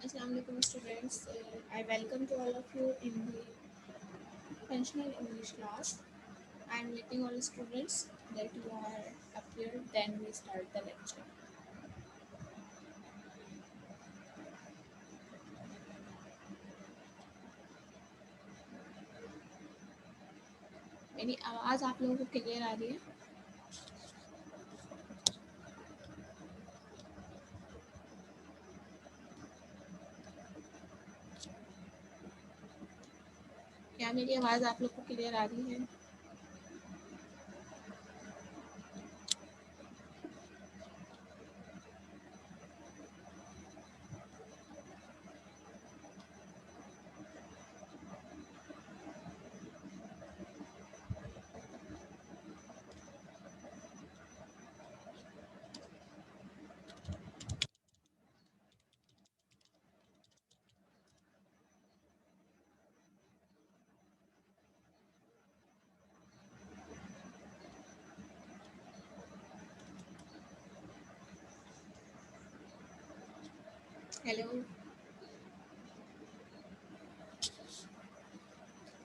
Assalamualaikum students. I welcome to all of you in the functional English class. I am meeting all students that you are up here. Then we start the lecture. मेरी आवाज़ आप लोगों को clear आ रही है? क्या मेरी आवाज़ आप लोग को क्लियर आ रही है? हेलो,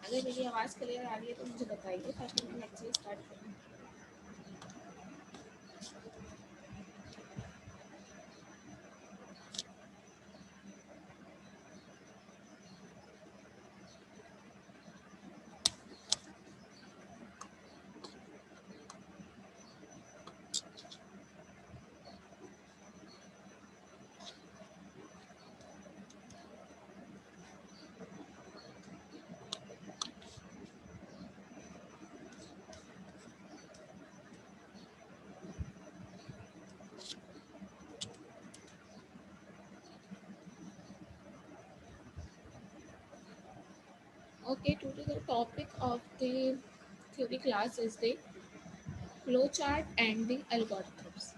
अगर मेरी आवाज़ क्लियर आ रही है तो मुझे बताइए ताकि मैं लेक्चर स्टार्ट करूँ. Okay, today the topic of the theory class is the flowchart and the algorithms.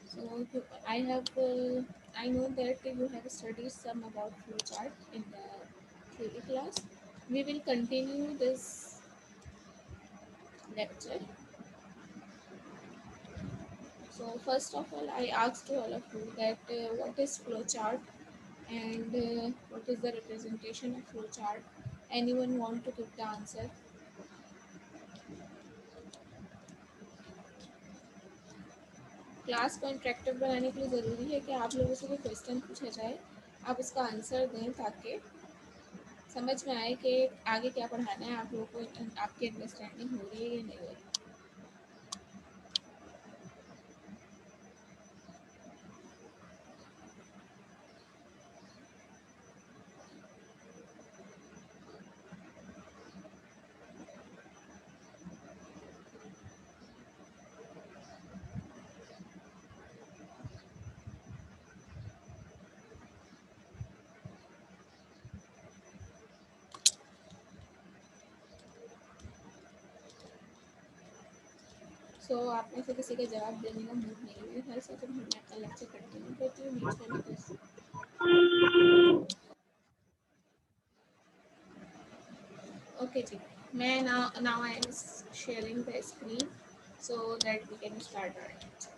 So I know that you have studied some about flowchart in the theory class. We will continue this lecture. So first of all, I asked to all of you that what is flowchart and what is the representation of flowchart. Anyone want to give the answer? Class को interactive बनाने के लिए ज़रूरी है कि आप लोगों से कोई क्वेश्चन पूछा जाए, आप उसका आंसर दें ताकि समझ में आए कि आगे क्या पढ़ाना है, आप लोगों को आपकी अंडरस्टैंडिंग हो रही है या नहीं हो रही. सो आप में से किसी का जवाब देने का मूड नहीं है हर से, तो मैं अपना लेक्चर कंटिन्यू करती हूँ बीच में बिकॉज. ओके जी, मैं now I am sharing the screen so that we can start our lecture.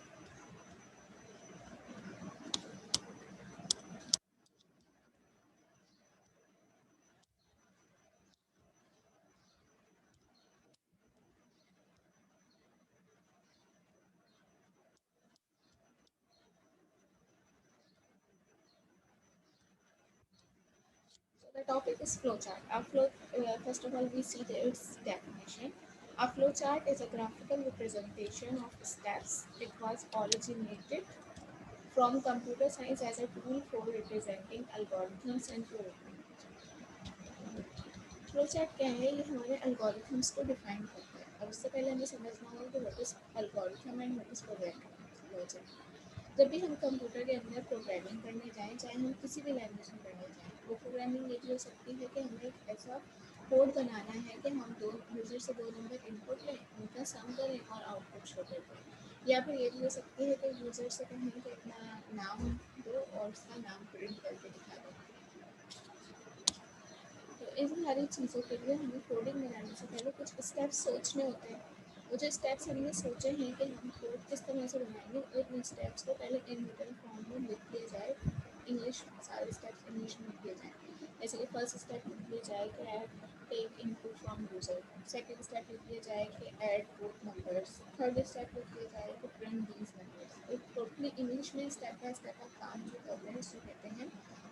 So the topic is flowchart. First of all, we see its definition. A flowchart is a graphical representation of steps. It was originated from computer science as a tool for representing algorithms and programming. Flowchart क्या है? ये हमारे algorithms को define करता है. अब उससे पहले हमें समझना होगा कि what is algorithm and what is programming logic. जब भी हम कंप्यूटर के अंदर प्रोग्रामिंग करने जाएं, चाहे हम किसी भी लैंग्वेज में करने जाएं, वो प्रोग्रामिंग ये भी हो सकती है कि हमें एक ऐसा कोड बनाना है कि हम दो यूजर से दो नंबर इनपुट लें, उनका सम करें और आउटपुट शो कर दें. या फिर ये भी हो सकती है कि यूजर से कहें कि अपना नाम दो और उसका नाम प्रिंट करके दिखा दो. तो इन सारी चीज़ों के लिए हमें कोडिंग बनाने से पहले कुछ स्टेप्स सोचने होते हैं. वो जो स्टेप्स हमने सोचे हैं कि हम कोड किस तरह से बनाएंगे, और उन स्टेप्स को पहले इन रिटन फॉर्म में लिख दिया जाए. इंग्लिश, सारे स्टेप्स फर्स्ट स्टेप लिख लिया जाए कि add take input from user, second step लिख लिया जाए कि add both numbers, third step लिख लिया जाए कि प्रिंट दीज नंबर्स। तो टोटली इंग्लिश में स्टेप बाय स्टेप आप काम जो कर रहे हैं उसको कहते हैं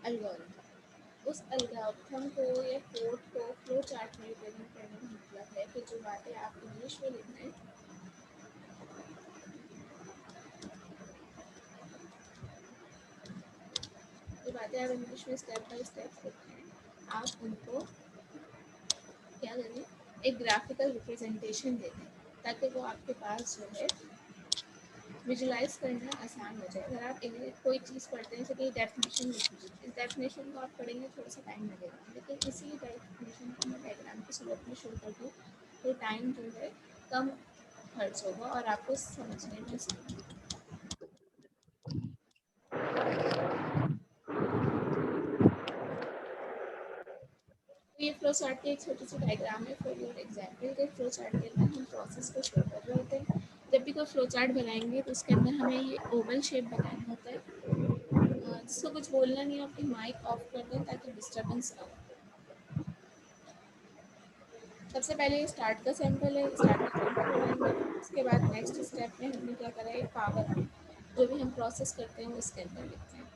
एल्गोरिथम। उस एल्गोरिथम को या कोड को फ्लो चार्ट में रिप्रेजेंट करने का मतलब है कि जो बातें आप इंग्लिश में लिख रहे हैं, जो बातें आप इंग्लिश में स्टेप बाय स्टेप लिख रहे हैं, आप उनको क्या करें, एक ग्राफिकल रिप्रेजेंटेशन दे दें ताकि वो आपके पास जो है विजुलाइज करना आसान हो जाए। अगर आप कोई चीज़ पढ़ते हैं जैसे कि डेफिनेशन लिख लीजिए, इस डेफिनेशन को आप पढ़ेंगे थोड़ा सा टाइम लगेगा, लेकिन इसी डेफिनेशन को मैं डायग्राम के स्वरूप में शो कर दूँ तो टाइम जो है कम खर्च होगा और आपको समझने में आसानी होगी। तो ये फ्लो चार्ट की एक छोटी सी डायग्राम है फॉर योर एग्जाम्पल के फ्लो चार्ट के अंदर हम प्रोसेस को शो कर रहे होते हैं। जब भी कोई फ्लो चार्ट बनाएंगे तो उसके अंदर हमें ये ओवल शेप बनाना होता है। जिसको कुछ बोलना नहीं है अपनी माइक ऑफ कर दें ताकि डिस्टर्बेंस ना हो। सबसे पहले ये स्टार्ट का सैंपल है, स्टार्ट का सैंपल बनाएंगे। उसके बाद नेक्स्ट स्टेप में हमने क्या करा है, पावर ऑन जो भी हम प्रोसेस करते हैं वो इसके अंदर लिखते हैं।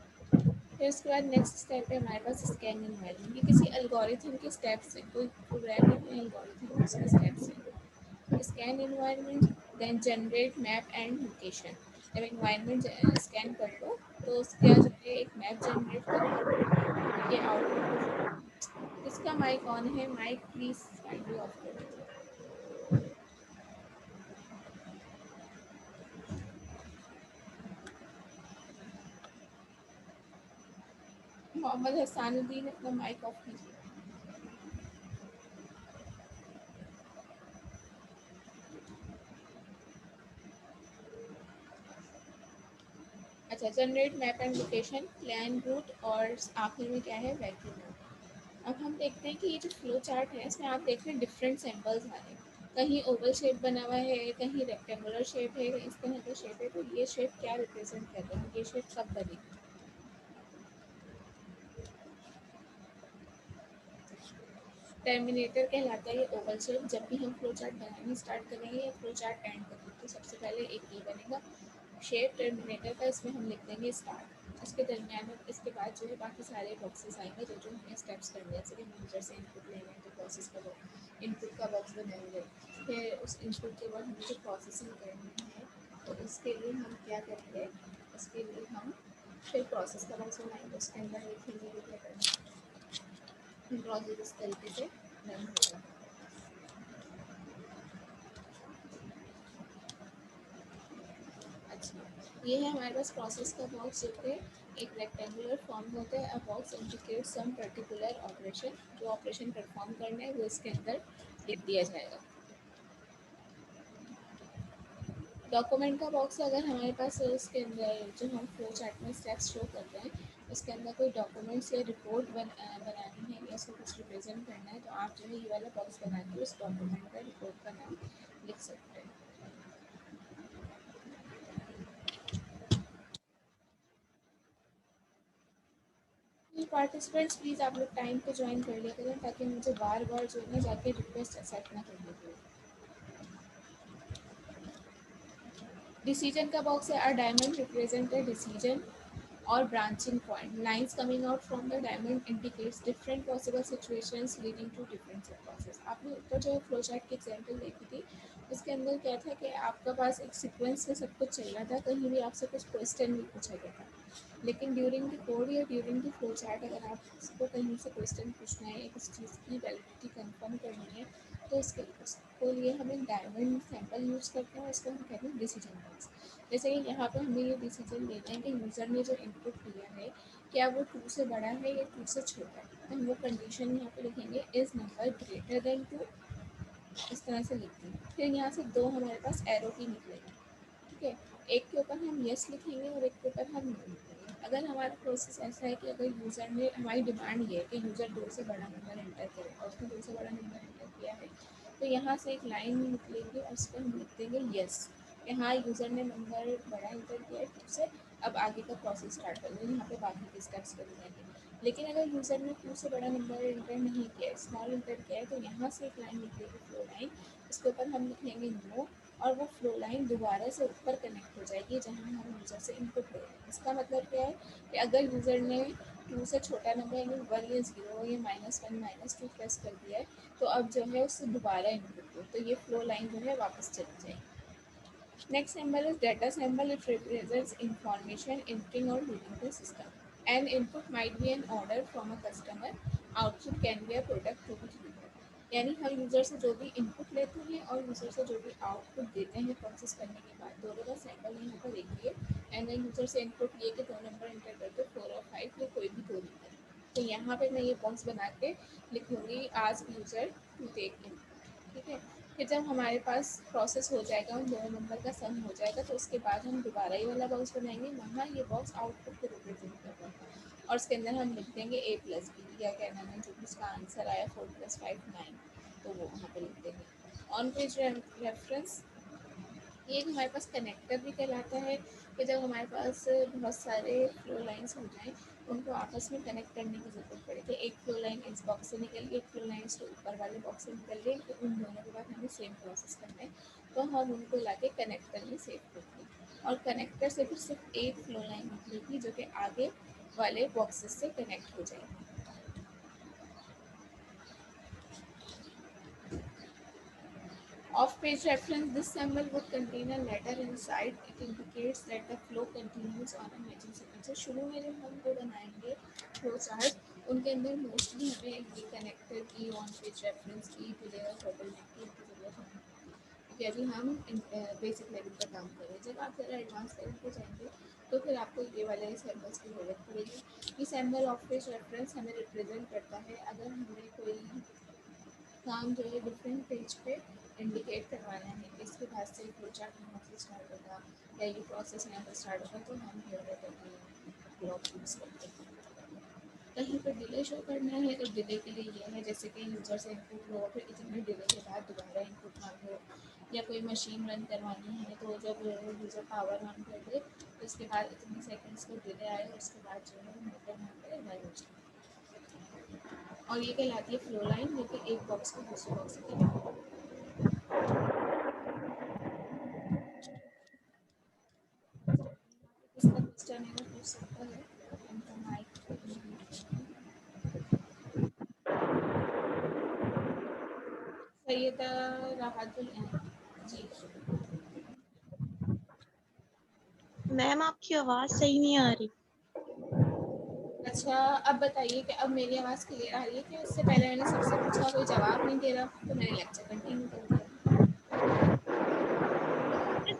फिर उसके बाद नेक्स्ट स्टेप है हमारे पास स्कैन एनवायरनमेंट। ये किसी एल्गोरिथम के स्टेप्स हैं, कोई प्रोग्रामिंग में एल्गोरिथम उसके स्टेप्स हैं। Scan environment, then generate map and location. जब एनवायरनमेंट स्कैन कर लो तो उसका जो है एक मैप जनरेट करो। ये आउटपुट। किसका माइक ऑन है, माइक प्लीज काइंडली ऑफ कर दीजिए। मोहम्मद हसानुद्दीन अपना माइक ऑफ कीजिए। अच्छा, generate map and location, plan route और आखिर में क्या है, वैक्यूम। अब हम देखते हैं कि ये जो फ्लो चार्ट है इसमें आप देख रहे हैं डिफरेंट सैंपल्स आ रहे हैं। कहीं ओवल शेप बना हुआ है, कहीं रेक्टेंगुलर शेप है, इस तरह का शेप है। तो ये शेप क्या रिप्रेजेंट कर रहे हैं, ये शेप कब बनेगी। टर्मिनेटर कहलाता है ये ओवल शेप। जब भी हम फ्लो चार्ट बनाना स्टार्ट करेंगे या फ्लो चार्ट एंड करेंगे तो सबसे पहले एक ये बनेगा शेप टर्मिनेटर का, इसमें हम लिख देंगे स्टार्ट। इसके दरमियान में इसके बाद जो है बाकी सारे बॉक्सेस आएंगे जो जो हमें स्टेप्स करने हैं। जैसे कि यूजर से इनपुट लेंगे तो प्रोसेस का इनपुट का बॉक्स बनाएंगे। फिर उस इनपुट के बाद हमें जो प्रोसेसिंग करनी है तो उसके लिए हम क्या करेंगे, उसके लिए हम फिर प्रोसेस का बॉक्स बनाएंगे, उसके अंदर लिखेंगे कि क्या करना है। प्रोसेस इस तरीके से रन होगा। अच्छा, ये है हमारे पास प्रोसेस का बॉक्स जो कि एक रेक्टेंगुलर फॉर्म होता है। A box indicate some particular operation, जो ऑपरेशन परफॉर्म करना है वो इसके अंदर लिख दिया जाएगा। डॉक्यूमेंट का बॉक्स अगर हमारे पास है, उसके अंदर जो हम फ्लो चार्ट में स्टेप्स शो कर रहे हैं उसके अंदर कोई डॉक्यूमेंट्स या रिपोर्ट बनानी है या उसको कुछ रिप्रेजेंट करना है तो आप जो है ये वाला बॉक्स बना के उस डॉक्यूमेंट का रिपोर्ट का नाम लिख सकते हैं। पार्टिसिपेंट्स प्लीज़ आप लोग टाइम पे ज्वाइन कर लिया करें ताकि मुझे बार बार जो है ना जाके रिक्वेस्ट एक्सेप्ट ना करनी पड़े। डिसीजन का बॉक्स है, a diamond represent a decision or branching point. Lines coming out from the diamond indicates different possible situations leading to different subclasses. आपने ऊपर जो फ्लो चार्ट की एग्जांपल देखी थी उसके अंदर क्या था कि आपका पास एक सीक्वेंस में सब कुछ चल रहा था, कहीं भी आपसे कुछ क्वेश्चन नहीं पूछा गया था। लेकिन ड्यूरिंग द कोड या ड्यूरिंग द फ्लो चार्ट अगर आपको कहीं से क्वेश्चन पूछना है, किसी चीज़ की वैलिडिटी कंफर्म करनी है तो उसको लिए हम एक डायमंड सैंपल यूज़ करते हैं, उसको हम कहते हैं डिसीजन बॉक्स। जैसे कि यहाँ पे हमें ये डिसीजन लेना है कि यूज़र ने जो इनपुट दिया है क्या वो 2 से बड़ा है या 2 से छोटा है। तो हम वो कंडीशन यहाँ पे लिखेंगे इज़ नंबर ग्रेटर देन 2, इस तरह से लिखते हैं। फिर यहाँ से दो हमारे पास एरो की निकलेगी, ठीक है। एक के ऊपर हम यस लिखेंगे और एक के ऊपर हम नो लिखेंगे। अगर हमारा प्रोसेस ऐसा है कि अगर यूज़र ने, हमारी डिमांड ये है कि यूज़र 2 से बड़ा नंबर एंटर करे और उसने 2 से बड़ा नंबर एंटर किया है तो यहाँ से एक लाइन निकलेगी और उस पर हम लिख देंगे यस कि हाँ यूज़र ने नंबर बड़ा एंटर किया है 2 से, अब आगे का प्रोसेस स्टार्ट कर दो। यहाँ पे बाकी के स्टेप्स कर जाएंगे। लेकिन अगर यूज़र ने 2 से बड़ा नंबर इंटर नहीं किया, स्मॉल इंटर किया है, तो यहाँ से एक लाइन निकलेगी फ्लो लाइन, उसके ऊपर हम लिखेंगे नो, और वो फ्लो लाइन दोबारा से ऊपर कनेक्ट हो जाएगी जहाँ हम यूज़र से इनपुट ले रहे हैं। इसका मतलब क्या है कि अगर यूज़र ने 2 से छोटा नंबर यानी 1 या 0 या -1 -2 प्रेस कर दिया है, तो अब जो है उससे दोबारा इनपुट दो, तो ये फ्लो लाइन जो है वापस चली जाएगी। Next symbol is data symbol. It represents information entering or leaving the system. An input might be an order from a customer. Output can be a product to be delivered. यानी हम user से जो भी input लेते हैं और user से जो भी आउटपुट देते हैं प्रोसेस करने के बाद, दोनों का सैम्पल यहाँ पर देखिए। एंड यूज़र से इनपुट लिए कि 2 नंबर इंटर करके 4 और 5 या कोई भी 2 नंबर, तो यहाँ पे मैं ये बॉक्स बना के लिखूँगी ask user to take input. ठीक है, फिर जब हमारे पास प्रोसेस हो जाएगा, उन दोनों नंबर का सम हो जाएगा, तो उसके बाद हम दोबारा ये वाला बॉक्स बनाएंगे, वहाँ ये बॉक्स आउटपुट को रिप्रेजेंट कर रहा है, और उसके अंदर हम लिख देंगे ए प्लस बी, या क्या नाम है जो भी उसका आंसर आया 4 + 5 9, तो वो वहाँ पे लिख देंगे। ऑन पेज रेफरेंस, ये हमारे पास कनेक्टर भी कहलाता है, कि जब हमारे पास बहुत सारे फ्लो लाइंस हो जाएं, उनको आपस में कनेक्ट करने की ज़रूरत पड़े, कि एक फ्लो लाइन इस बॉक्स से निकल गई, एक फ्लो लाइन इसके ऊपर वाले बॉक्स से निकल गई, तो उन दोनों के बाद हमें सेम प्रोसेस करना है, तो हम उनको ला के कनेक्टर में सेव करते हैं, और कनेक्टर से फिर सिर्फ एक फ्लो लाइन निकलेगी जो कि आगे वाले बॉक्सेस से कनेक्ट हो जाएगी। Off-page reference, this symbol would contain a letter inside. It indicates that the flow continues on a matching sequence. शुरू में जब हम वो बनाएंगे फ्लो चार्ट, उनके अंदर मोस्टली हमें ये कनेक्टर की, ऑन पेज रेफरेंस की, डिले और बोटलनेक की ज़रूरत होगी, क्योंकि अभी हम बेसिक लेवल पर काम कर रहे हैं। जब आप ज़रा एडवांस लेवल पर जाएंगे, तो फिर आपको ये वाले सैम्बल्स की ज़रूरत पड़ेगी। ये सैम्बल ऑफ पेज रेफरेंस हमें रिप्रेजेंट करता है अगर हमें कोई काम जो है डिफरेंट पेज पे इंडिकेट करवाना है कि इसके बाद से फ्लो चार्ट यहाँ से स्टार्ट होगा, या ये प्रोसेस यहाँ से स्टार्ट होगा, तो हम हेयर ब्लॉक यूज़ करते हैं। कहीं पर डिले शो करना है, तो डिले के लिए ये है, जैसे कि यूज़र से इनपुट लो, फिर इतने डिले के बाद दोबारा इनपुट मांगो, या कोई मशीन रन करवानी है, तो जब यूज़र पावर ऑन कर दे, तो उसके बाद इतने सेकंड्स को डिले आए, उसके बाद जो है मोटर वहाँ पर रन हो जाए, और ये कहलाती है फ्लो लाइन, जो कि एक बॉक्स को दूसरे बॉक्स से कनेक्ट करती है। इसका क्वेश्चन है, पूछ सकता है उनका माइक। सैयदा राहतुल जी। मैम आपकी आवाज सही नहीं आ रही। अच्छा, अब बताइए कि अब मेरी आवाज़ क्लियर आ रही है? कि उससे पहले मैंने सबसे पूछा, कोई जवाब नहीं दे रहा, तो मैंने लेक्चर कंटिन्यू कर दिया।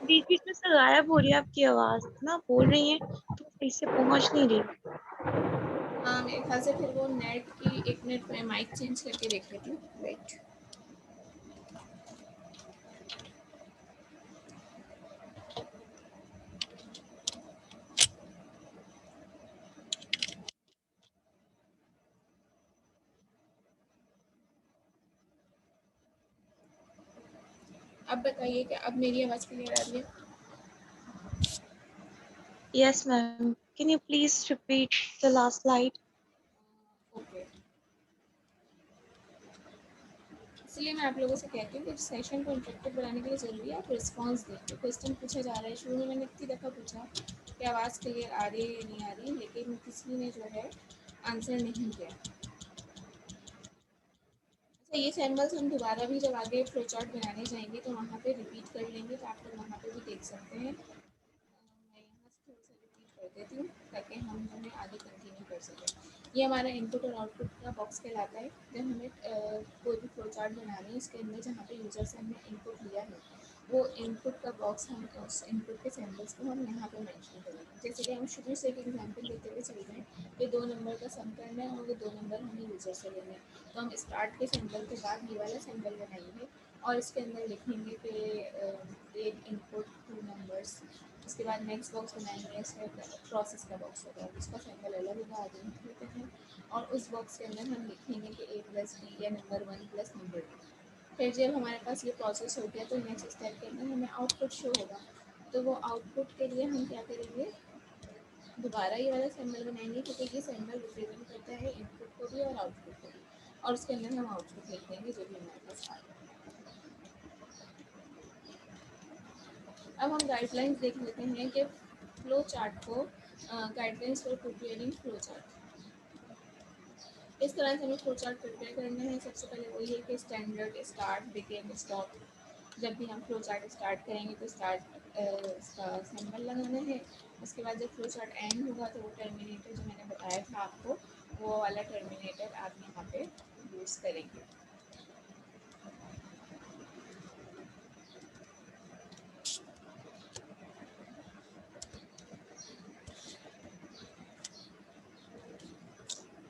बीच बीच में से गायब हो रही है आपकी आवाज ना, बोल रही है तो सही से पहुंच नहीं रही। हाँ, मेरे ख्याल से फिर वो नेट की, 1 मिनट में माइक चेंज करके देख लेती हूँ, वेट। अब बताइए कि अब मेरी आवाज़ क्लियर आ रही है? Yes ma'am, can you please repeat the last slide? Okay, इसलिए मैं आप लोगों से कहती हूँ कि सेशन को इंटरेक्टिव बनाने के लिए ज़रूरी है आप रिस्पॉन्स दें। तो क्वेश्चन पूछा जा रहा है, शुरू में मैंने इतनी दफ़ा पूछा कि आवाज़ क्लियर आ रही है या नहीं आ रही, लेकिन किसी ने जो है आंसर नहीं किया। अच्छा, ये सैम्बल्स हम दोबारा भी जब आगे फ्लो चार्ट बनाने जाएंगे तो वहाँ पे रिपीट कर लेंगे, तो आप लोग वहाँ पे भी देख सकते हैं। मैं यहाँ से थोड़ा सा रिपीट कर देती हूँ ताकि हम जो है आगे कंटिन्यू कर सकें। ये हमारा इनपुट और आउटपुट का बॉक्स कहलाता है। जब हमें कोई भी फ्लो चार्ट बनाना है, इसके अंदर जहाँ पे यूज़र से हमने इनपुट लिया है, वो इनपुट का बॉक्स, हम उस इनपुट के सैम्बल्स को हम यहाँ पे मेंशन करेंगे। जैसे कि हम शुरू से एक एग्जांपल देते हुए चल रहे हैं कि 2 नंबर का सम करना है और वो 2 नंबर हमें यूज़र से लेने हैं, तो हम स्टार्ट के सिंबल के बाद ये वाला सिंबल बनाएंगे, और इसके अंदर लिखेंगे कि एक इनपुट 2 नंबर्स। उसके बाद नेक्स्ट बॉक्स बनाएंगे, इसमें प्रोसेस का बॉक्स होगा, उसका सिंबल अलग होगा, आगे लिख लेते हैं, और उस बॉक्स के अंदर हम लिखेंगे कि ए प्लस बी, या नंबर 1 + नंबर 2। फिर जब हमारे पास ये प्रोसेस हो गया, तो नेक्स्ट स्टेप के अंदर हमें आउटपुट शो होगा, तो वो आउटपुट के लिए हम क्या करेंगे, दोबारा ये वाला सिंबल बनाएंगे क्योंकि ये सिंबल रिप्रेजेंट करता है इनपुट को भी और आउटपुट को भी, और उसके अंदर हम आउटपुट लिख देंगे जो भी हमारे पास आ रहा है। अब हम गाइडलाइंस देख लेते हैं कि फ्लो चार्ट को, guidelines for preparing flow chart. इस तरह से हमें फ्लो चार्ट प्रिपेयर करना है। सबसे पहले वही है कि स्टैंडर्ड, स्टार्ट, बिगिन, स्टॉप। जब भी हम फ्लो चार्ट स्टार्ट करेंगे तो स्टार्ट इसका सिंबल लगाना है। उसके बाद जब फ्लो चार्ट एंड होगा तो वो टर्मिनेटर जो मैंने बताया था आपको, वो वाला टर्मिनेटर आप यहाँ पे यूज़ करेंगे।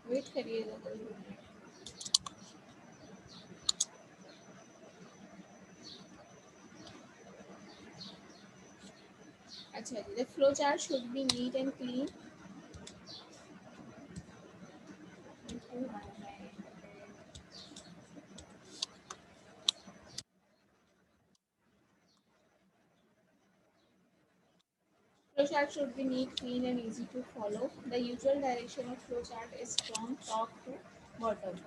वेट करिएगा 2 मिनट। अच्छा जी, the flow chart should be neat and clean. Flow chart should be neat, clean, and easy to follow. The usual direction of flow chart is from top to bottom.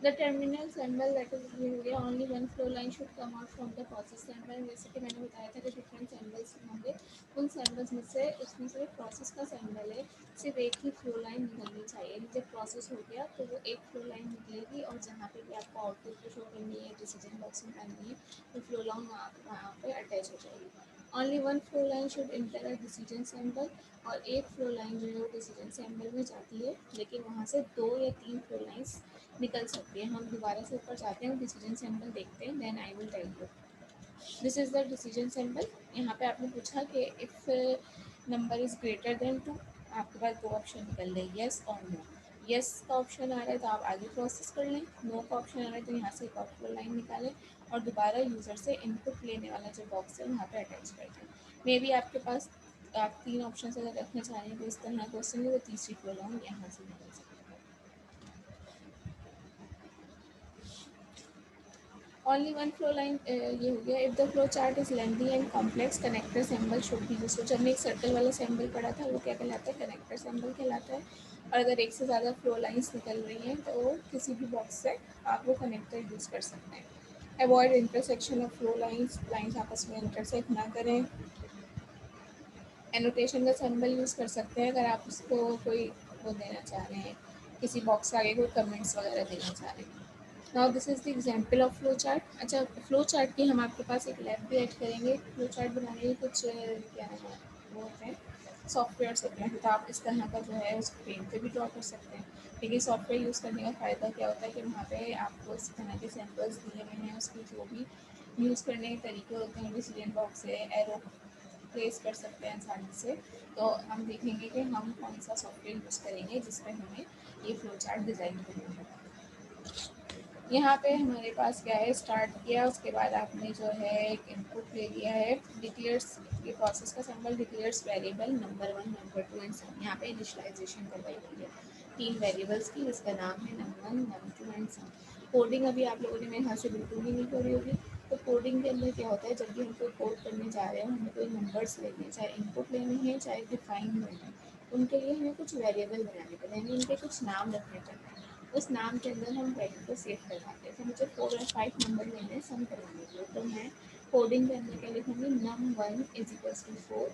The terminal symbol, that is here, only one flow line should come out from the process symbol. जैसे कि मैंने बताया था कि different symbols होंगे, उन symbols में से उसमें से प्रोसेस का सैम्बल है, सिर्फ एक ही फ्लो लाइन निकलनी चाहिए। जब प्रोसेस हो गया तो वो एक फ्लो लाइन निकलेगी, और जहाँ पे भी आपको आउटपुट को शो करनी है, डिसीजन बॉक्स में करनी है, तो फ्लो लाइन वहाँ पे अटैच हो जाएगी। Only one flow line should inter a decision sample, और एक फ्लो लाइन जो है वो डिसीजन सैम्बल में जाती है, लेकिन वहाँ से 2 या 3 फ्लो लाइन्स निकल सकती है। हम दोबारा से ऊपर जाते हैं, डिसीजन सैम्बल देखते हैं, then I will tell you. This is the decision symbol. यहाँ पे आपने पूछा कि if number is greater than 2, आपके पास 2 ऑप्शन निकल रहे, येस और नो। येस का ऑप्शन आ रहा है तो आप आगे प्रोसेस कर लें, नो का ऑप्शन आ रहा है तो यहाँ से एक और लाइन निकालें, और दोबारा यूज़र से इनपुट लेने वाला जो बॉक्स है वहाँ पे अटैच कर दें। मे बी आपके पास आप 3 ऑप्शन अगर रखना चाह रहे हैं तो इस तरह क्वेश्चन है, तो तीसरी फ्लो लाइन यहाँ से निकल सकती है। Only one flow line, ये हो गया। If the flow chart is lengthy and complex, connector symbol should be used। तो जब मैं एक सर्कल वाला सिंबल पढ़ा था वो क्या कहलाता है, कनेक्टर सिंबल कहलाता है। और अगर एक से ज़्यादा फ्लो लाइंस निकल रही हैं तो किसी भी बॉक्स से आप वो कनेक्टर यूज़ कर सकते हैं। Avoid intersection of flow lines, lines आपस में इंटरसेक्ट ना करें। एनोटेशन का सिंबल यूज़ कर सकते हैं अगर आप उसको कोई वो देना चाह रहे हैं, किसी बॉक्स के आगे कोई कमेंट्स वगैरह देना चाह रहे हैं। Now this is the example of flow chart. अच्छा, फ्लो चार्ट की हम आपके पास एक लैब भी ऐड करेंगे। फ्लो चार्ट बनाने के कुछ क्या है वो होते हैं, सॉफ्टवेयर होते हैं, तो आप इस तरह का जो है उस पेन पे भी ड्रॉ कर सकते हैं। लेकिन सॉफ्टवेयर यूज़ करने का फ़ायदा क्या होता है कि वहाँ पे आपको इस तरह के सैम्पल्स दिए हुए हैं, उसके जो भी यूज़ करने के तरीके होते हैं, डिसीजन बॉक्स है, एरो प्लेस कर सकते हैं आसानी से। तो हम देखेंगे कि हम कौन सा सॉफ्टवेयर यूज़ करेंगे जिसमें हमें ये फ्लो चार्ट डिज़ाइन करना है। यहाँ पे हमारे पास क्या है, स्टार्ट किया, उसके बाद आपने जो है एक इनपुट ले लिया है, डिक्लेयर्स, ये प्रोसेस का symbol declares variable number 1, number 2 and sum. यहाँ पे इनिशियलाइजेशन करवाई गई है 3 वेरिएबल्स की, जिसका नाम है नम1, नम2 एंड सम। कोडिंग अभी आप लोगों ने मेरे हाथ से बिल्कुल भी नहीं करी होगी। तो कोडिंग के अंदर क्या होता है, जब भी हम कोई कोड करने जा रहे हो, हमें कोई नंबर्स लेने हैं, चाहे इनपुट लेने हैं चाहे डिफाइन करना है, उनके लिए हमें कुछ वेरिएबल बनाने पड़ते हैं, उनके कुछ नाम रखने पड़ते हैं। उस नाम के अंदर हम वैल्यू को सेव करवाते हैं। तो मुझे 4 और 5 नंबर लेने हैं सम करवाने के लिए, तो मैं कोडिंग के अंदर क्या लिखूँगी, num1 is equals to 4,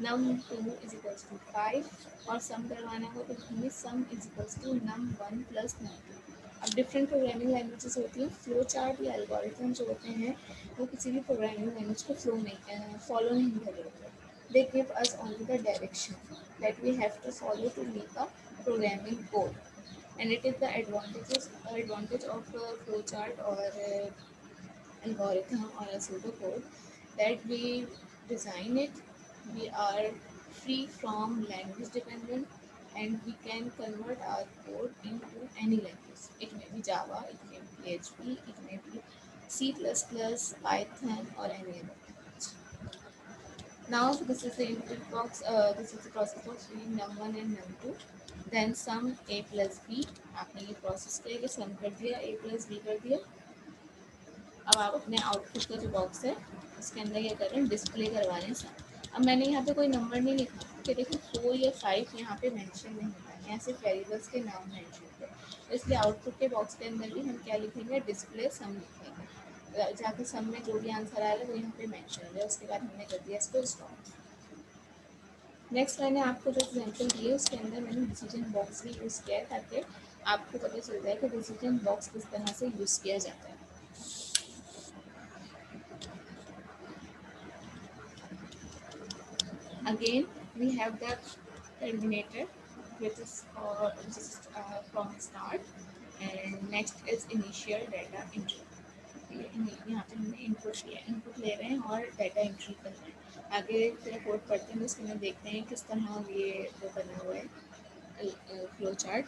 num2 is equals to 5, और सम करवाना हो तो लिखूँगी sum is equals to num1 plus num2। अब डिफरेंट प्रोग्रामिंग लैंग्वेजेस होती हैं, फ्लो चार्ट या एल्गोरिथम जो होते हैं वो किसी भी प्रोग्रामिंग लैंग्वेज को फॉलो नहीं कर रहे होते। They give us only the direction that we have to follow to make a programming code, and it is the advantage of a flowchart or algorithm or a pseudocode that we design it, we are free from language dependent, and we can convert our code into any language. It may be Java, it may be PHP, it may be C++, Python or any other language. Now this is the input box. This is the process box between num1 and num2. Then sum a plus b. आपने ये process करके सम कर दिया, a plus b कर दिया. अब आप अपने आउटपुट का जो बॉक्स है उसके अंदर ये कर रहे हैं, डिस्प्ले करवा रहे हैं सम. अब मैंने यहाँ पे कोई नंबर नहीं लिखा कि देखो 4 या 5 यहाँ पे मेंशन नहीं हुआ है, यहाँ सिर्फ वेरिएबल्स के नाम मेंशन थे. इसलिए आउटपुट के बॉक्स के अंदर भी हम क्या लिखेंगे, डिस्प्ले सम लिखेंगे. जाके सम में जो भी आंसर आएगा वो यहाँ पे मेंशन है. उसके बाद हमने कर दिया इसको स्टॉप. नेक्स्ट मैंने आपको जो एग्जांपल दिए उसके अंदर मैंने डिसीजन बॉक्स भी यूज़ किया है ताकि आपको पता चल जाए कि डिसीजन बॉक्स किस तरह से यूज़ किया जाता है. Again, we have the terminator, which is from start, and next is initial data entry. यहाँ पे हमने इनपुट लिया, इनपुट ले रहे हैं और डाटा एंट्री कर रहे हैं. आगे फिर कोड पढ़ते हैं तो उसके अंदर देखते हैं किस तरह ये वो बना हुआ है फ्लो चार्ट.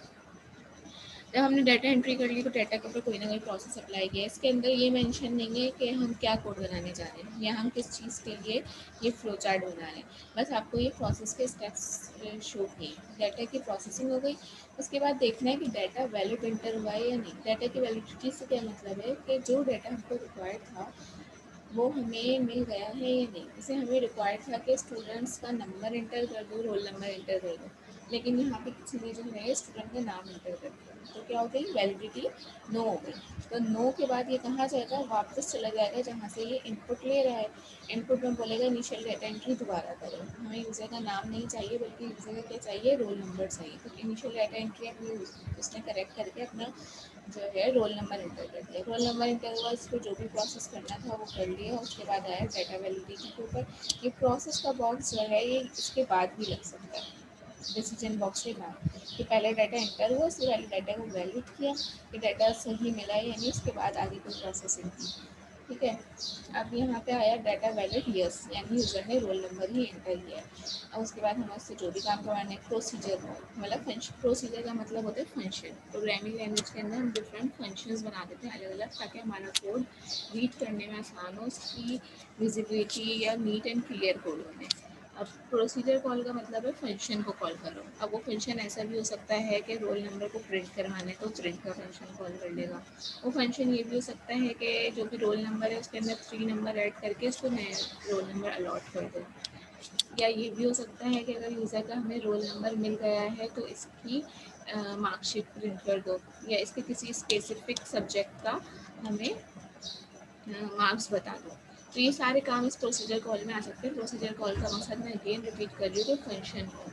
जब हमने डाटा एंट्री कर ली तो डाटा के ऊपर कोई ना कोई प्रोसेस अप्लाई किया है. इसके अंदर ये मेंशन नहीं है कि हम क्या कोड बनाने जा रहे हैं या हम किस चीज़ के लिए ये फ्लो चार्ट बना रहे हैं. बस आपको ये प्रोसेस के स्टेप्स शो किए. डाटा की प्रोसेसिंग हो गई. उसके बाद देखना है कि डाटा वैलिड इंटर हुआ है या नहीं. डाटा की वैलिडिटी से क्या मतलब है कि जो डाटा हमको रिक्वायर्ड था वो हमें मिल गया है या नहीं. जैसे हमें रिक्वायर्ड था कि स्टूडेंट्स का नंबर इंटर कर दो, रोल नंबर इंटर कर दो, लेकिन यहाँ पे किसी ने जो है स्टूडेंट का नाम इंटर कर दिया, तो क्या हो गई, वैलिडिटी नो हो गई. तो नो के बाद ये कहाँ जाएगा, वापस चला जाएगा जहाँ से ये इनपुट ले रहा है. इनपुट में बोलेगा इनिशियल डाटा एंट्री दोबारा करो. हमें यूज़र का नाम नहीं चाहिए बल्कि यूज़र का क्या चाहिए, रोल नंबर चाहिए. तो इनिशियल डाटा एंट्री अपनी उसने करेक्ट करके अपना जो है रोल नंबर इंटर कर दिया. रोल नंबर इंटर हुआ, इसको जो भी प्रोसेस करना था वो कर लिया. उसके बाद आया डाटा वैलिडिटी के ऊपर. ये प्रोसेस का बॉक्स जो है ये इसके बाद भी लग सकता है, डिसीजन बॉक्स के बाद, कि पहले डाटा इंटर हुआ, उसके पहले डाटा को वैलिड किया कि डाटा सही मिला है यानी, उसके बाद आगे कोई प्रोसेसिंग की. ठीक है. अब यहाँ पे आया डाटा वैलिड यस, यानी यूज़र ने रोल नंबर ही एंटर किया है. अब उसके बाद हमें उससे जो भी काम करवाना है, प्रोसीजर मतलब फंक्शन. प्रोसीजर का मतलब होता है फंक्शन. प्रोग्रामिंग लैंग्वेज के अंदर हम डिफरेंट फंक्शंस बना देते हैं अलग अलग, ताकि हमारा कोड रीड करने में आसान हो, उसकी विजिबिलिटी या नीट एंड क्लियर कोड बने. अब प्रोसीजर कॉल का मतलब है फंक्शन को कॉल करो. अब वो फंक्शन ऐसा भी हो सकता है कि रोल नंबर को प्रिंट करवाना है तो प्रिंट का फंक्शन कॉल कर लेगा. वो फंक्शन ये भी हो सकता है कि जो भी रोल नंबर है उसके अंदर 3 नंबर ऐड करके उसको नया रोल नंबर अलॉट कर दो. या ये भी हो सकता है कि अगर यूज़र का हमें रोल नंबर मिल गया है तो इसकी मार्कशीट प्रिंट कर दो, या इसके किसी स्पेसिफिक सब्जेक्ट का हमें मार्क्स बता दो. तो ये सारे काम इस प्रोसीजर कॉल में आ सकते हैं. प्रोसीजर कॉल का मकसद मैं अगेन रिपीट कर रही हूँ कि फंक्शन हो.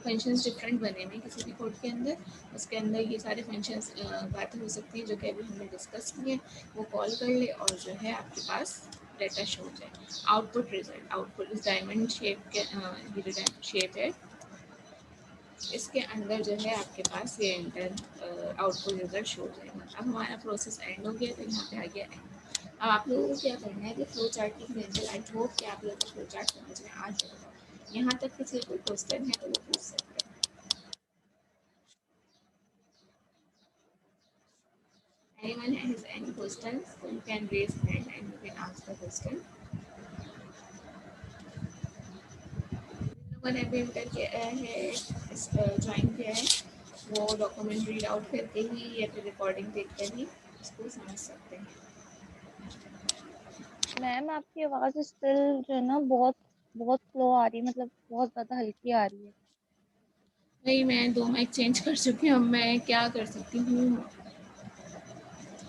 फंक्शंस डिफरेंट बने हुए किसी भी कोड के अंदर. उसके अंदर ये सारे फंक्शंस बातें हो सकती हैं जो कि अभी हमने डिस्कस किए हैं. वो कॉल कर ले और जो है आपके पास डाटा शो हो जाए. आउटपुट रिजल्ट, आउटपुट इस डायमंड शेप के ये जो शेप है इसके अंदर जो है आपके पास ये इंटर आउटपुट रिजल्ट शो हो जाएगा. अब हमारा प्रोसेस एंड हो गया तो यहाँ पे आ गया एंड. अब आप लोगों को क्या करना है कि फ्लो चार्ट की एग्जाम्पल, आई होप कि आप लोगों को फ्लो चार्ट समझ में आ जाएगा. यहाँ तक किसी कोई क्वेश्चन है तो वो पूछ सकते हैं. Anyone has any questions, so you can raise hand and you can ask the question. लोगों ने अभी इंटर किया है, ज्वाइन किया है, वो डॉक्यूमेंट रीड आउट करके ही या फिर रिकॉर्डिंग देख कर ही इसको समझ सकते हैं. मैम आपकी आवाज स्टिल जो है ना बहुत बहुत स्लो आ रही है, मतलब बहुत ज्यादा हल्की आ रही है. नहीं, मैं 2 माइक चेंज कर चुकी हूँ, मैं क्या कर सकती हूँ.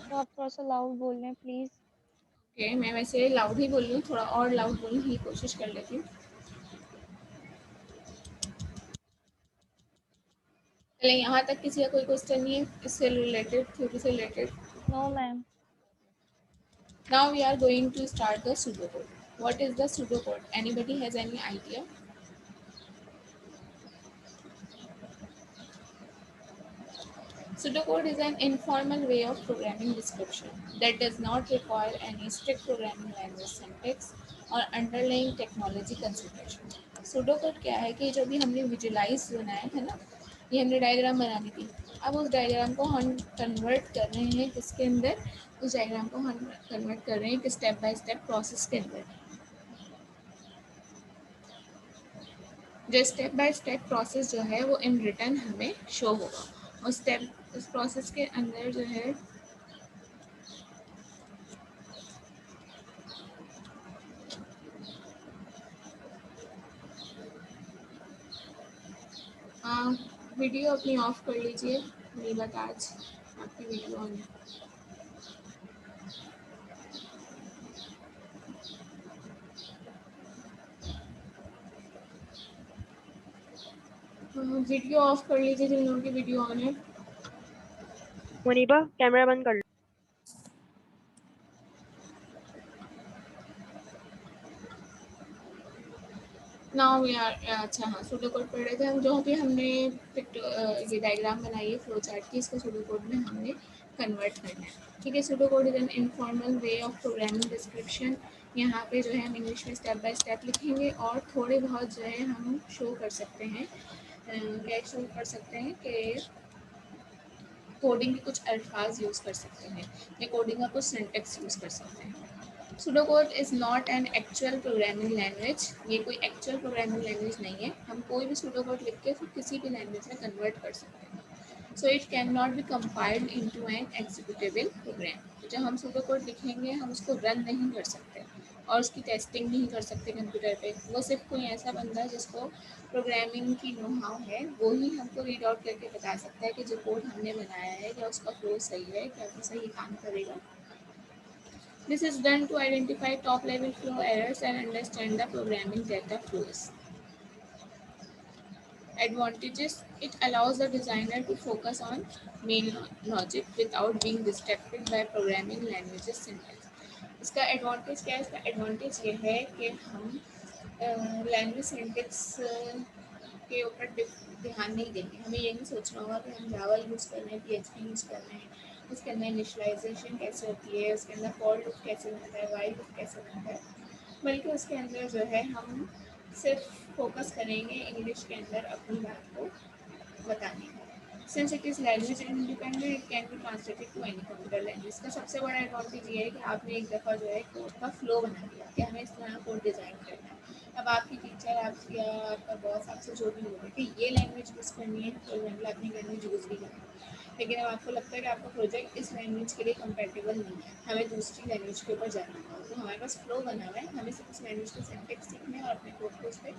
तो आप थोड़ा सा लाउड बोल रहे हैं प्लीज. ओके, मैं वैसे लाउड ही बोल रही हूँ, थोड़ा और लाउड बोलने की कोशिश कर लेती हूँ. चलिए, यहाँ तक किसी का कोई क्वेश्चन नहीं है इससे रिलेटेड, थ्योरी से related. No ma'am. Now we are going to start the pseudocode. What is the pseudocode? Anybody has any idea? Pseudocode is an informal way of programming description that does not require any strict programming language syntax or underlying technology consideration. Pseudocode क्या है कि जो भी हमने visualise बनाया था ना, ये हमने डायग्राम बना दी थी. अब उस डायग्राम को हम कन्वर्ट कर रहे हैं किसके अंदर, उस डायग्राम को हम कन्वर्ट कर रहे हैं कि स्टेप बाय स्टेप प्रोसेस के अंदर. जो स्टेप बाय स्टेप प्रोसेस जो है वो इन रिटर्न हमें शो होगा। उस प्रोसेस के अंदर जो है वीडियो अपनी ऑफ कर लीजिए, नीला ताज आपकी वीडियो ऑन है। वीडियो ऑफ कर लीजिए जिन लोगों की वीडियो ऑन है। मुनीबा कैमरा बंद कर लो। नाउ वी आर अच्छा हाँ, सूडो कोड पढ़ रहे थे हम। जो भी हमने ये डायग्राम बनाई है फ्लो चार्ट की, इसको सूडो कोड में हमने कन्वर्ट करना है। ठीक है, pseudo code is an informal way of programming description. यहाँ पे जो है हम इंग्लिश में स्टेप बाय स्टेप लिखेंगे और थोड़े बहुत जो है हम शो कर सकते हैं, क्या शो कर सकते हैं कि कोडिंग के कुछ अल्फाज यूज़ कर सकते हैं या कोडिंग का कुछ सिंटेक्स यूज़ कर सकते हैं। Pseudocode is not an actual programming language। ये कोई एक्चुअल प्रोग्रामिंग लैंग्वेज नहीं है। हम कोई भी pseudocode लिख के फिर किसी भी लैंग्वेज में कन्वर्ट कर सकते हैं। So it cannot be compiled into an executable program. तो जब हम pseudocode लिखेंगे हम उसको रन नहीं कर सकते और उसकी टेस्टिंग नहीं कर सकते कंप्यूटर पे। वो सिर्फ कोई ऐसा बंदा जिसको प्रोग्रामिंग की नो हाउ है वो ही हमको रीड आउट करके बता सकता है कि जो कोड हमने बनाया है क्या उसका फ्लो सही है, क्या वो सही काम करेगा। This is done to identify top-level flow errors and understand the programming data flows. Advantages: it allows the designer to focus on main logic without being distracted by programming languages syntax. इसका advantage क्या है? इसका advantage ये है कि हम language syntax के ऊपर ध्यान नहीं देंगे। हमें ये नहीं सोचना होगा कि हम जावा यूज़ कर रहे हैं, PHP यूज़ कर रहे हैं, उसके अंदर इनिशलाइजेशन कैसे होती है, उसके अंदर फॉर लूप कैसे बनता है, वाइल लूप कैसे बनता है। बल्कि उसके अंदर जो है हम सिर्फ फोकस करेंगे इंग्लिश के अंदर अपनी बात को बताने में। Since it is language independent it can be translated to any computer language. का सबसे बड़ा एडवांटेज ये है कि आपने एक दफ़ा जो है कोड का फ्लो बना दिया कि हमें इस तरह कोड डिज़ाइन करना है। अब आपकी टीचर आप या आपका बॉस आपसे जो भी बोले कि ये लैंग्वेज यूज़ करनी है, फॉर एग्जाम्पल अपनी लैंग्वेज यूज़ भी करें, लेकिन अब आपको लगता है कि आपका प्रोजेक्ट इस लैंग्वेज के लिए कंपेटेबल नहीं है, हमें दूसरी लैंग्वेज के ऊपर जाना होगा। तो हमारे पास फ्लो बना हुआ है, हमें सिर्फ उस लैंग्वेज के सिंटेक्स सीखने और अपने कोड को उस पर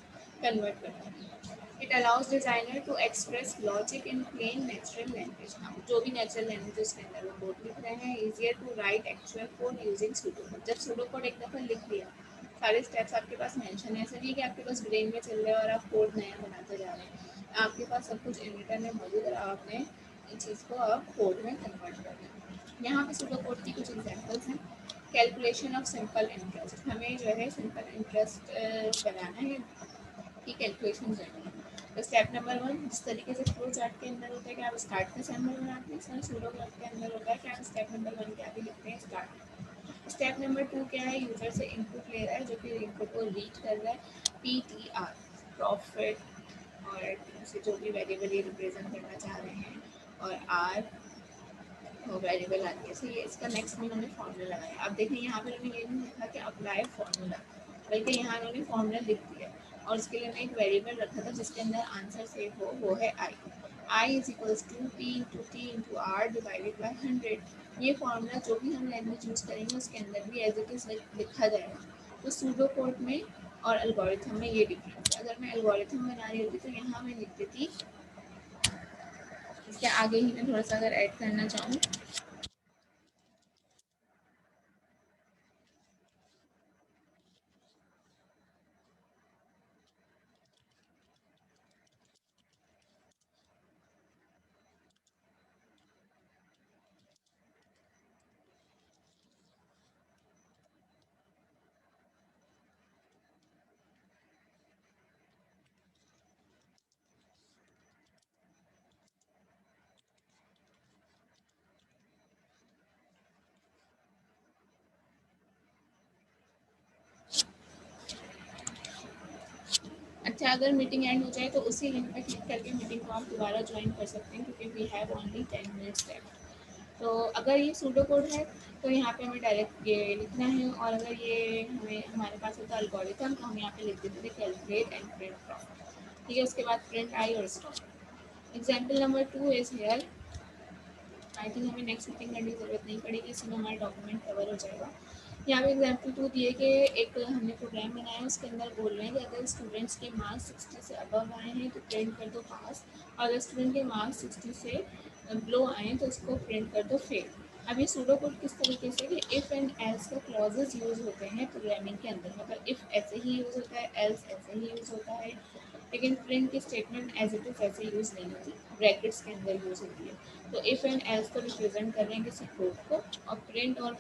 कन्वर्ट करना है। It allows designer to express logic in plain natural language. हम जो भी नेचुरल लैंग्वेज उसके अंदर वो कोड लिख रहे हैं, easier to write actual code using pseudo. जब सूडो कोड एक दफ़ा लिख लिया, सारे स्टेप्स आपके पास मेंशन है। ऐसा नहीं है कि आपके पास ब्रेन में चल रहा है और आप कोड नया बनाते जा रहे हैं। आपके पास सब कुछ इंटरनेट में मौजूद है, आपने इस चीज़ को अब कोड में कन्वर्ट करना है। यहाँ पे सूडो कोड की कुछ एग्जांपल्स हैं। कैलकुलेशन ऑफ सिंपल इंटरेस्ट, हमें जो है सिंपल इंटरेस्ट बनाना है की कैलकुलेशन करनी है। तो स्टेप नंबर 1 जिस तरीके से फ्लो चार्ट के अंदर होता है कि आप स्टार्ट का सैम्पल बनाते हैं, इसमें सूडो कोड के अंदर होता है कि आप स्टेप नंबर 1 क्या भी लिखते हैं स्टार्ट। स्टेप नंबर 2 क्या है? यूजर से इनपुट ले रहा है जो कि इनपुट को रीड कर रहा है। PTR प्रॉफिट और से जो भी वेरिएबल ये रिप्रेजेंट करना चाह रहे हैं, और R वो वेरिएबल आती है। सो ये इसका नेक्स्ट में उन्होंने फॉर्मूला लगाया। अब देखिए यहाँ पे उन्होंने ये नहीं लिखा कि अप्लाई फॉर्मूला, बल्कि यहाँ उन्होंने फॉर्मूला लिख दिया और उसके लिए मैं एक वेरिएबल रखा था जिसके अंदर आंसर सेव हो, वो है I is equals to P into T into R divided by 100। ये फॉर्मूला जो भी हम लैंग्वेज यूज़ करेंगे उसके अंदर भी एज इट इज़ लिखा जाएगा। तो सूडो कोड में और एल्गोरिथम में ये डिफरेंस है। अगर मैं एल्गोरिथम बना रही होती तो यहाँ मैं लिख देती, इसके आगे ही मैं थोड़ा सा अगर ऐड करना चाहूँ, अच्छा अगर मीटिंग एंड हो जाए तो उसी लिंक पे क्लिक करके मीटिंग को आप दोबारा ज्वाइन कर सकते हैं क्योंकि we have only 10 minutes left. तो अगर ये सूडो कोड है तो यहाँ पे हमें डायरेक्ट ये लिखना है, और अगर ये हमें हमारे पास होता है एल्गोरिथम तो हम यहाँ पे लिख देते थे कैलकुलेट एंड प्रिंट प्रॉफिट। ठीक है। उसके बाद प्रिंट आई और stop. Example number 2 is here. I think हमें नेक्स्ट मीटिंग करने की जरूरत नहीं पड़ेगी, इसमें हमारा डॉक्यूमेंट कवर हो जाएगा। यहाँ पे एग्जाम्पल 2 दिए कि एक हमने प्रोग्राम बनाया, उसके अंदर बोल रहे हैं कि अगर स्टूडेंट्स के मार्क्स 60 से अबव आए हैं तो प्रिंट कर दो पास, और अगर स्टूडेंट के मार्क्स 60 से बिलो आए तो उसको प्रिंट कर दो फेल। अब ये सूडो कोड किस तरीके से कि इफ़ एंड एल्स का क्लॉजेज यूज़ होते हैं प्रोग्रामिंग के अंदर, मतलब इफ़ ऐसे ही यूज़ होता है, एल्स ऐसे ही यूज़ होता है, लेकिन प्रिंट की स्टेटमेंट एज इट इज़ ऐसे यूज़ नहीं होती, ब्रैकेट्स के अंदर यूज़ होती है। तो इफ़ एंड एल्स को रिप्रेजेंट कर रहे हैं किसी कोड को, और प्रिंट और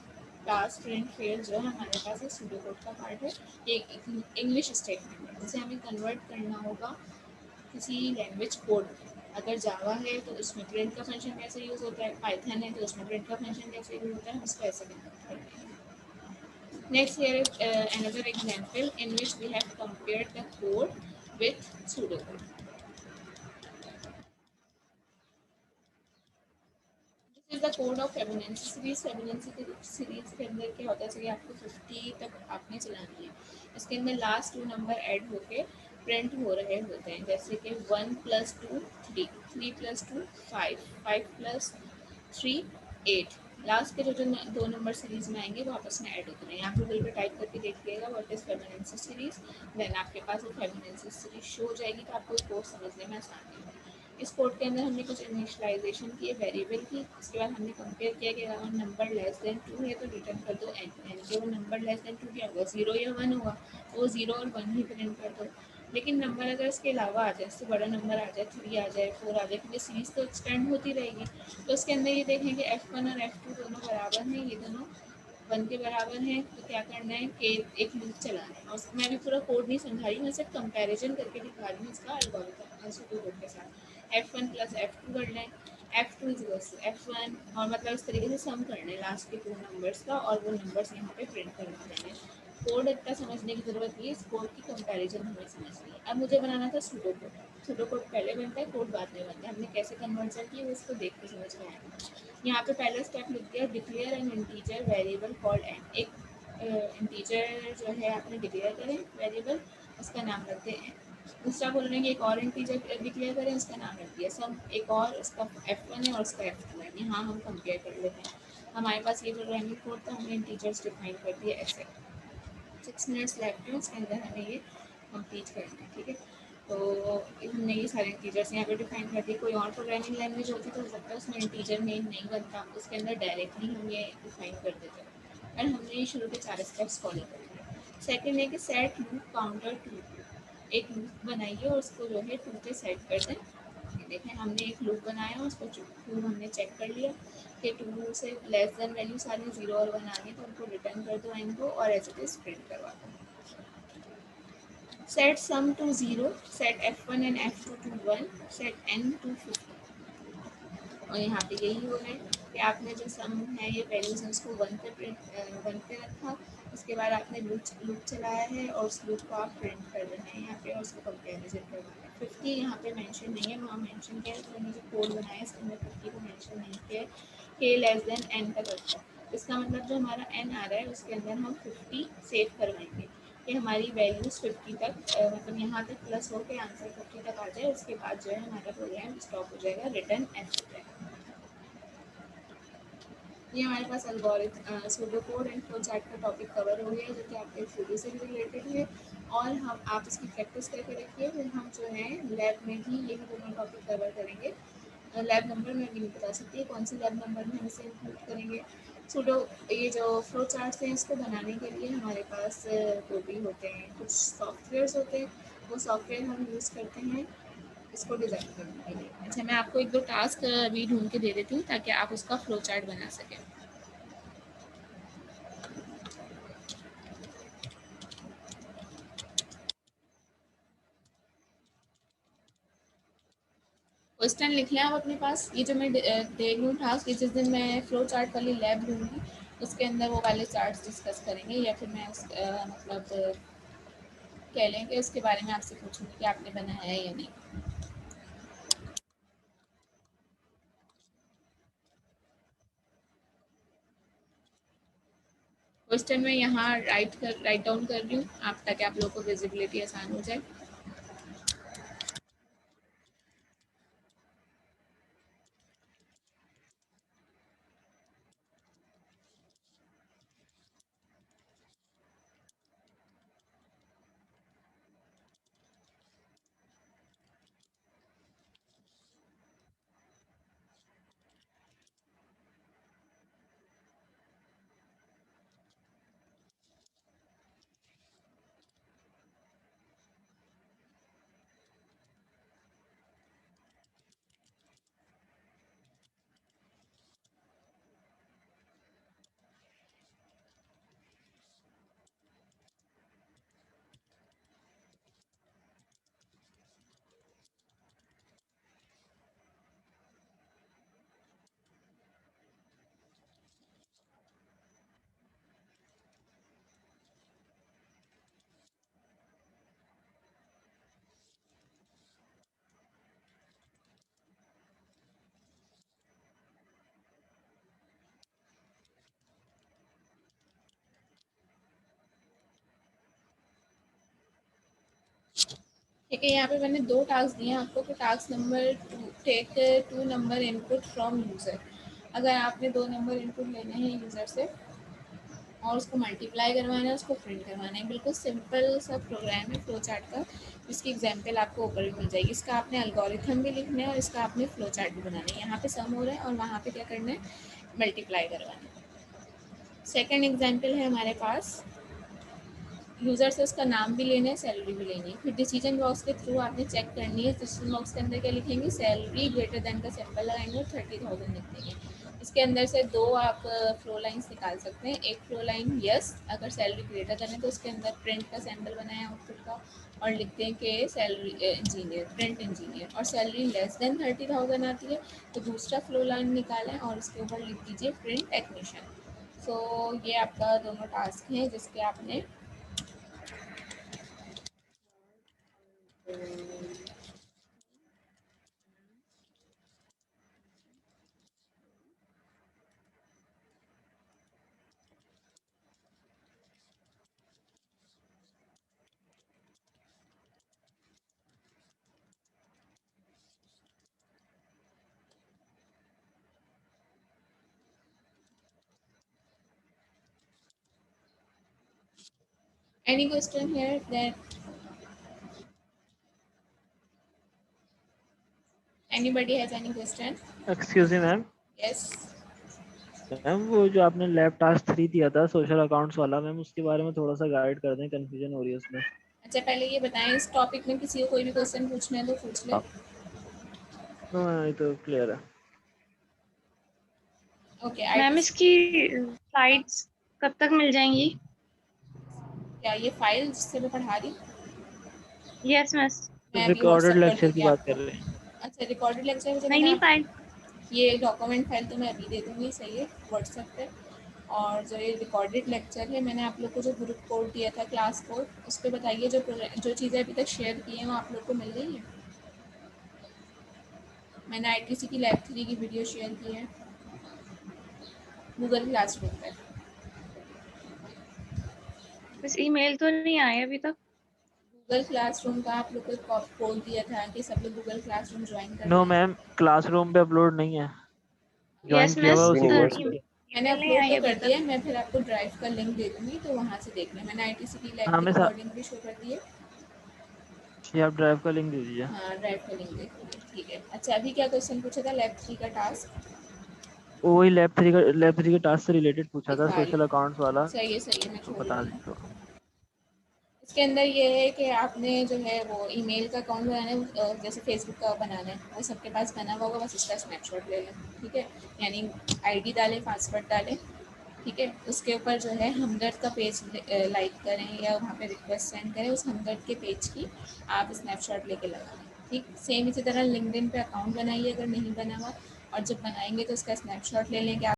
पास प्रिंट फेल जो है हमारे पास एक सूडो कोड का पार्ट है, एक इंग्लिश स्टेटमेंट है जिसे हमें कन्वर्ट करना होगा किसी लैंग्वेज कोड में। अगर जावा है तो उसमें प्रिंट का फंक्शन कैसे यूज़ होता है, पाइथन है तो उसमें प्रिंट का फंक्शन कैसे यूज़ होता है, उसको ऐसे कन्वर्ट करते हैं। Next, here is another example in which we have compared the code with pseudocode. This is the code of Fibonacci series. Fibonacci series के अंदर क्या होता है, जैसे कि आपको 50 तक आपने चलानी है, इसके अंदर लास्ट 2 नंबर ऐड होके प्रिंट हो रहे होते हैं, जैसे कि 1 + 2 3, 3 + 2 5, 5 + 3 8। लास्ट के जो 2 नंबर सीरीज में आएंगे वो आपस में ऐड होते हैं। यहाँ गूगल पे टाइप करके देखिएगा व्हाट इज फेमिनेंसी सीरीज, देन आपके पास वो फेमिनेंसी सीरीज शो हो जाएगी, तो आपको कोड समझने में आसानी होगी। इस कोड के अंदर हमने कुछ इनिशियलाइजेशन किए वेरिएबल की, उसके बाद हमने कंपेयर किया कि अगर नंबर लेस देन 2 है तो रिटर्न कर दो एन, एन के वो नंबर लेस देन 2 क्या होगा, 0 या 1 होगा, वो 0 और 1 ही प्रिंट कर दो। लेकिन नंबर अगर इसके अलावा आ जाए, इससे बड़ा नंबर आ जाए, 3 आ जाए, 4 आ जाए, क्योंकि सीरीज तो एक्सटेंड होती रहेगी, तो उसके अंदर ये देखें कि F1 और F2 दोनों बराबर हैं, ये दोनों 1 के बराबर हैं, तो क्या करना है कि एक लूप चलाना है। और मैं भी पूरा कोड नहीं समझा रही, मैं सिर्फ कंपैरिजन करके दिखा रही हूँ इसका एल्गोरिथम सूडो कोड के साथ। F1 + F2 कर लें, F2 = F1, और मतलब इस तरीके से सम करना है लास्ट के 2 नंबर्स का, और वो नंबर्स यहाँ पे प्रिंट करवा देंगे। कोड इतना समझने की ज़रूरत नहीं है, इस कोड की कंपैरिजन हमें समझनी है। अब मुझे बनाना था सूडो कोड। सूडो कोड पहले बनता है, कोड बाद में बनता है। हमने कैसे कन्वर्जन की उसको देख के समझ में आएगा। यहाँ पे पहला स्टेप लिख दिया, declare N integer variable called an. एक इंटीजर जो है आपने डिक्लेयर करें वेरिएबल, उसका नाम रख दें एन। दूसरा बोल रहे हैं कि एक और इंटीजर डिक्लेयर करें, उसका नाम रख दिया सम, एक और उसका F1 है और उसका F2 है। यहाँ हम कंपेयर कर लेते हैं। हमारे पास ये प्रोग्रामिंग कोड था, हमने इंटीजर्स डिफाइन कर दिया ऐसे। 6 मिनट्स लेफ्ट है, उसके अंदर हमें ये कंप्लीट करना है, ठीक है। तो हमने ये सारे इंटीजर्स यहाँ पे डिफाइन कर दिए। कोई और प्रोग्रामिंग लैंग्वेज होती तो हो सकता है उसमें इंटीजर नेम नहीं बनता, उसके अंदर डायरेक्टली हम ये डिफाइन कर देते, और हमने ये शुरू के 4 स्टेप्स फॉलो कर लिए। सेकेंड है कि सेट लूप काउंटर टू, एक लूप बनाइए और उसको जो है 2 पे सेट कर दें। देखें हमने एक लूप बनाया, उसको 2 हमने चेक कर लिया कि 2 से लेस देन वैल्यू सारी 0 और 1 आ गई, तो उनको रिटर्न कर दो एन को, और एज इट इज प्रिंट करवा दो। Set sum to 0, set F1 and F2 to 1, set n to 50। और यहाँ पे यही हो रहा है कि आपने जो सम है ये वैल्यूज हैं उसको 1 पे रखा, उसके बाद आपने लूप चलाया है और उस लूप को आप प्रिंट कर रहे हैं यहाँ पे, और उसको कंपेरिजन कर रहे हैं। 50 यहाँ पे मेंशन नहीं है, वहाँ मेंशन किया है, तो मैंने जो कोड बनाया इसके अंदर 50 को मेंशन नहीं किया है। के लेस देन n तक रखा है, इसका मतलब जो हमारा n आ रहा है उसके अंदर हम 50 सेव करवाएंगे कि हमारी वैल्यूज़ 50 तक मतलब यहाँ तक प्लस हो के आंसर 50 तक आ जाए। उसके बाद जो है हमारा प्रोग्राम स्टॉप हो जाएगा, रिटर्न एफ हो जाएगा। ये हमारे पास algorithm pseudo code and flow chart का टॉपिक कवर हो गया, जो कि आपके सूडो से भी रिलेटेड है, और हम आप इसकी प्रैक्टिस करके रखिए, फिर हम जो है लैब में भी यही दोनों टॉपिक कवर करेंगे। लैब नंबर मैं भी नहीं बता सकती कौन सी लैब नंबर में हम इसे इंक्लूड करेंगे। सूडो ये जो फ्लो चार्ट्स हैं इसको बनाने के लिए हमारे पास वो भी होते हैं, कुछ सॉफ्टवेयर्स होते हैं, वो सॉफ्टवेयर हम यूज़ करते हैं इसको डिज़ाइन करने के लिए। अच्छा, मैं आपको 1-2 टास्क अभी ढूंढ के दे देती हूँ ताकि आप उसका फ्लो चार्ट बना सकें। क्वेश्चन लिख लें आप अपने पास। ये जो मैं दे रही हूँ टास्क, जिस दिन मैं फ्लो चार्ट वाली लैब लूँगी उसके अंदर वो वाले चार्ट्स डिस्कस करेंगे, या फिर मैं मतलब कह लें कि उसके बारे में आपसे पूछूंगी कि आपने बनाया है या नहीं। क्वेश्चन में यहाँ राइट डाउन कर रही हूँ आप, ताकि आप लोगों को विजिबिलिटी आसान हो जाए। ठीक है, यहाँ पे मैंने 2 टास्क दिए हैं आपको कि task number 2 take 2 number input from user. अगर आपने 2 नंबर इनपुट लेने हैं यूज़र से और उसको मल्टीप्लाई करवाना है, उसको प्रिंट करवाना है। बिल्कुल सिंपल सा प्रोग्राम है फ्लो चार्ट का, इसकी एग्जांपल आपको ऊपर भी मिल जाएगी। इसका आपने एल्गोरिथम भी लिखना है और इसका आपने फ्लो चार्ट भी बनाना है। यहाँ पे सम हो रहा है और वहाँ पे क्या करना है, मल्टीप्लाई करवाना है। सेकेंड एग्जाम्पल है हमारे पास, यूज़र से उसका नाम भी लेना है, सैलरी भी लेनी है। फिर डिसीजन बॉक्स के थ्रू आपने चेक करनी है। डिसीजन बॉक्स के अंदर क्या लिखेंगे, सैलरी ग्रेटर देन का सिंबल लगाएंगे और 30,000 लिख देंगे। इसके अंदर से 2 आप फ्लो लाइन्स निकाल सकते हैं। एक फ्लो लाइन यस, अगर सैलरी ग्रेटर देन है तो उसके अंदर प्रिंट का सिंबल बनाए आउटपुट का और लिखते हैं कि सैलरी इंजीनियर, प्रिंट इंजीनियर। और सैलरी लेस देन 30,000 आती है तो दूसरा फ्लो लाइन निकालें और उसके ऊपर लिख दीजिए प्रिंट टेक्नीशियन। सो ये आपका दोनों टास्क हैं जिसके आपने any question here that anybody has any question? Excuse me ma'am. Yes. Ma'am वो जो आपने लैब टास्क 3 दिया था सोशल अकाउंट्स वाला, मैम उसके बारे में थोड़ा सा गाइड कर दें, कंफ्यूजन हो रही है उसमें। अच्छा पहले ये बताएं, इस टॉपिक में किसी को कोई भी क्वेश्चन पूछना है तो पूछ ले। नो मैम ये तो क्लियर है। ओके मैम आईटी, इसकी स्लाइड्स कब तक मिल जाएंगी? क्या ये फाइल जिससे मैं पढ़ा रही, यस मिस। मैं अभी रिकॉर्डेड व्हाट्सअप कर लेक्चर की दूंगी बात आपको। कर रहे हैं। अच्छा रिकॉर्डेड लेक्चर मुझे नहीं मैंने नहीं आप, फाइल। ये डॉक्यूमेंट फाइल तो मैं अभी दे दूंगी, सही है, व्हाट्सएप पे। और जो ये रिकॉर्डेड लेक्चर है, मैंने आप लोग को जो ग्रुप कोड दिया था, क्लास कोड, उस पर बताइए जो चीज़ें अभी तक शेयर की हैं वो आप लोग को मिल गई हैं। मैंने आईटीसी की लैब 3 की वीडियो शेयर की है गूगल क्लासरूम पे। बस ईमेल तो नहीं आया अभी तक। गूगल क्लासरूम का आप लोग को कोड दिया था कि सब लोग गूगल क्लासरूम ज्वाइन नो करना है। मैम क्लासरूम पे अपलोड नहीं है, ज्वाइन यस किया हुआ मिस। उसी कोर्स पे। मैंने ईमेल नहीं अपलोड आई तो अभी कर तक। दिया है, मैं फिर आपको ड्राइव का लिंक दे दूँगी तो वहाँ से देख लें। मैंने आईटीसी की लैब हाँ की मैं रिकॉर्डिंग भी शो कर दी है। ये आप ड्राइव का लिंक दे दीजिए। हाँ ड्राइव का लिंक देख लीजिए, ठीक है। अच्छा अभी क्या क्वेश्चन पूछा था, लैब 3 का टास्क वही लैब 3 के टास्क से रिलेटेड पूछा था, दिखा रही सोशल हूँ। अकाउंट्स वाला, सही है, मैं तो छोड़ बता रही दें हूँ। तो। इसके अंदर ये है कि आपने जो है वो ईमेल का अकाउंट बनाना है, जैसे फेसबुक का बनाना है, वो सबके पास बना हुआ होगा, बस इसका स्नैपशॉट ले लें, ठीक है। यानी आईडी डालें, पासवर्ड डालें, ठीक है। उसके ऊपर जो है हमदर्द का पेज लाइक करें या वहाँ पे रिक्वेस्ट सेंड करें, उस हमदर्द के पेज की आप स्नैपशॉट लेके लगा लें, ठीक। सेम इसी तरह लिंक्डइन पे अकाउंट बनाइए अगर नहीं बना हुआ, और जब बनाएंगे तो उसका स्नैपशॉट ले लें कि